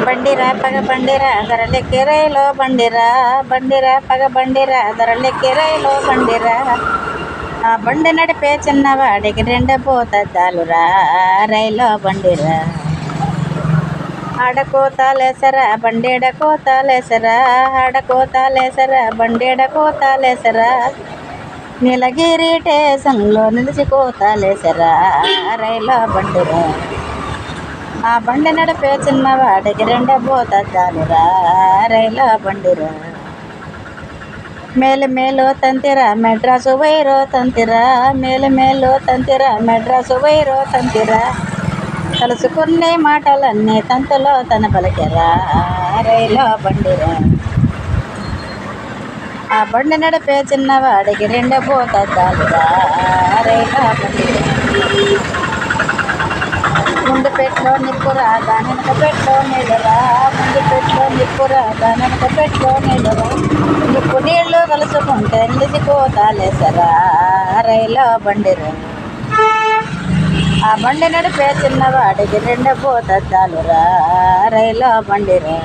బండిరా పగ బండిరా ధరలెక్కి రైలో బండిరా బండిరా పగ బండిరా ధరలెక్కి రైలో బండిరా ఆ బండి నడిపే చిన్నవాడికి రెండు పోతద్దాలురా రైలో బండిరా ఆడకోతాలేసరా బండేడ కోతాలేసరా ఆడకోతాలేసరా బండేడ కోతాలేసరా నీలగిరి స్టేషన్లో నిలిచి కోతాలేసరా రైలో బండిరా ఆ బండి నడిపే చిన్నవాడికి రెండు పోతద్దాలురా రైలో బండిరా మేలు మేలు తంతిరా మెడ్రాసు వైరో తంతిరా మేలు మేలు తంతిరా మెడ్రాసు వైరో తంతిరా తలుసుకునే మాటలన్నీ తంతులో తన పలికెరా రైలో బండిరా ఆ బండి నడిపే చిన్నవాడికి రెండు పోతద్దాలురా రైలో బండిరా ముందు పెట్లో నిప్పురా దానెనక పెట్లో నీళ్ళరా ముందు పెట్లో నిప్పురా దానెనక పెట్లో నీళ్ళరా నిప్పు నీళ్ళు కలుసుకుంటే నిలిచిపోతాలేసరా రైలో బండిరా ఆ బండి నడిపే చిన్నవాడికి రెండు పోతద్దాలురా రైలో బండిరా